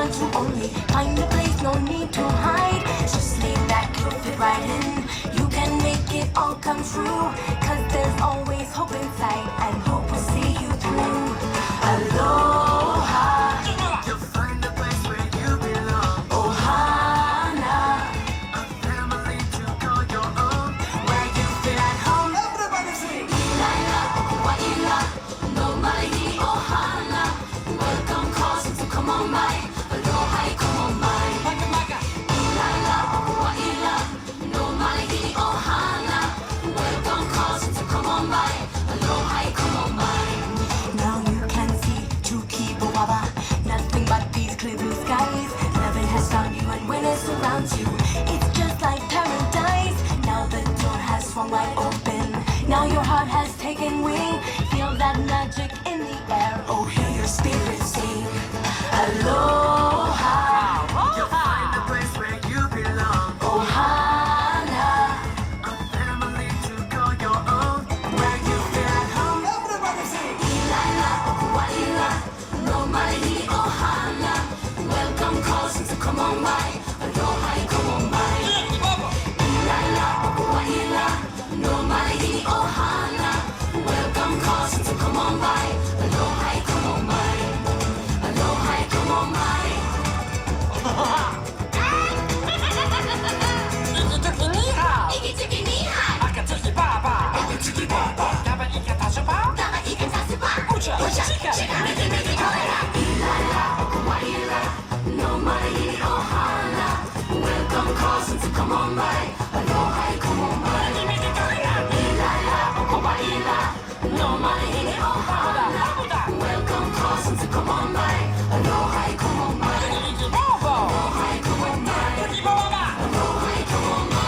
want to only find a place, no need to hide. Just lay back, you'll fit right in. You can make it all come true, cause there's always hope inside, and hope will see you through. Aloha. You'll find a place where you belong. Ohana. A family to call your own, where you feel at home. Everybody sing. Ilaila, Okuaila, no Malihi, Ohana. Welcome calls to come on by. Aloha, come on by. Ilaila, Okuaila, no Malihi, Ohana. Welcome calls to come on by. Aloha, come on by. Now you can see Chukibuwaba, nothing but these clear blue skies. Heaven has found you, and when it surrounds you, it's just like paradise. Now the door has swung wide open. Now your heart has taken wing. Feel that magic in the air. Oh, hear your spirit sing. Aloha. You'll find a place where you belong. Ohana. A family to call your own, where you feel at home. Everybody sing. Ilaila, Okuaila, no Malihi, Ohana. Welcome calls to come on by. Aloha, come on by. Ilaila, Okuaila, no Malihi, Ohana. Welcome calls to come on by. Aloha, come on by. Aloha, come on by. Iki-tiki ni hai. Akatiki baba. Iki-tiki baba. Daba ika tasapa. Daba ika tasuba. Ucha. Shika. Miki koera. Ilaila, Okuaila, no Malihi, Ohana. Welcome calls to come on by. Aloha, come on by. Ilaila, Okuaila, no Malihi, Ohana. Welcome calls to come on by. Aloha, come on by. Aloha, come on by. Aloha, come on by.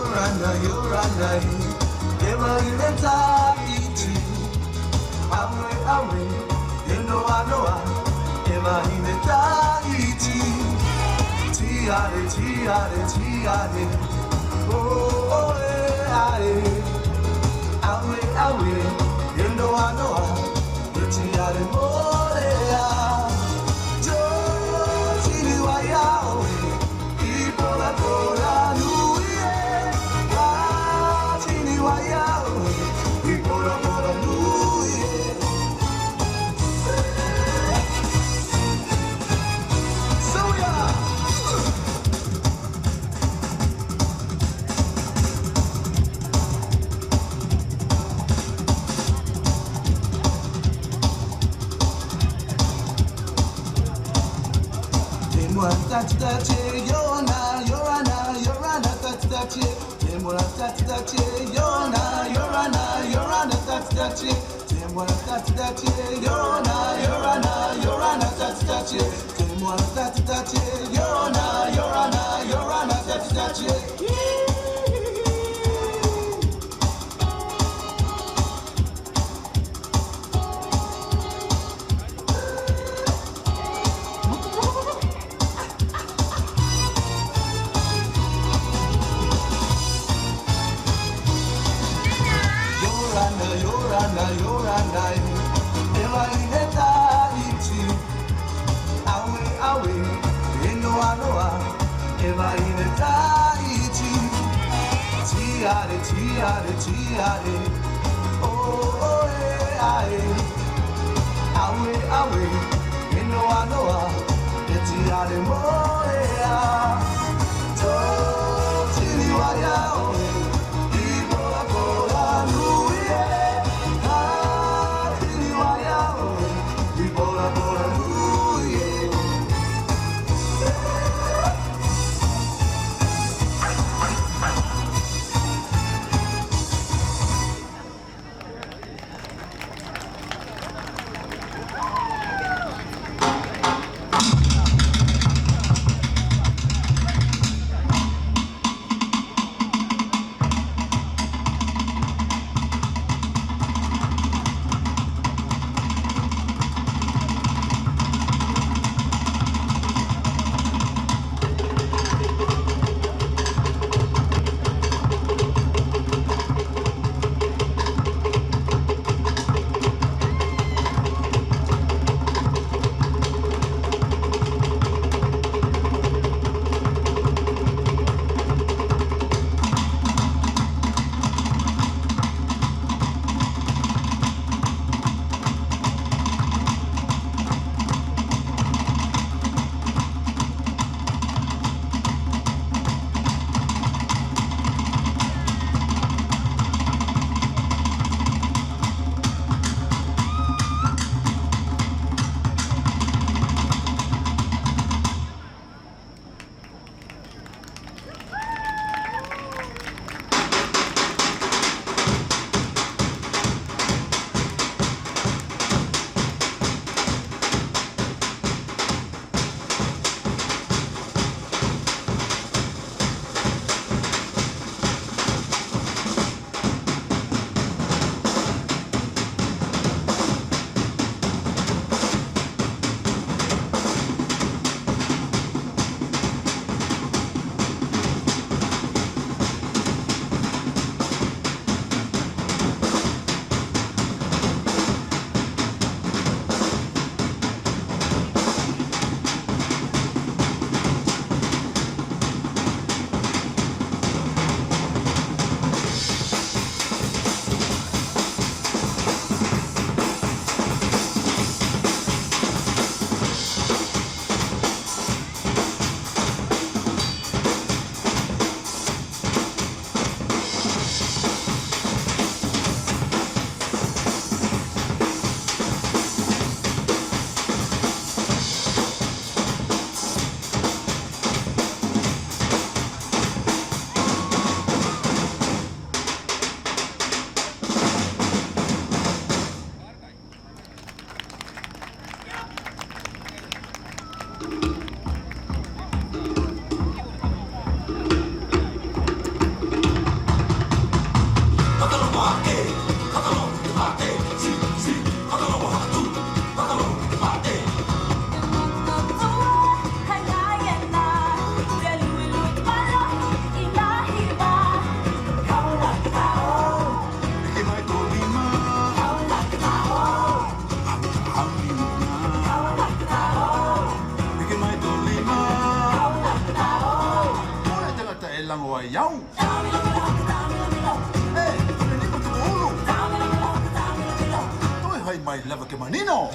Yoranda, Eva Ileta Iti, Awe, Noa, Eva Ileta Iti, Tiare, oh, Awe, Noa, Tiare, Morea, Josili Wayao, Ipola Pola, Tiare, oh, Awe, Noa, Tiare, Morea, Totili Wayao, Ipola Pola, Luie, Tili Wayao, Ipola Pola, Luie. lang o ayaw. Eh, hindi ko tumulong. To'y hay may lava ke manino.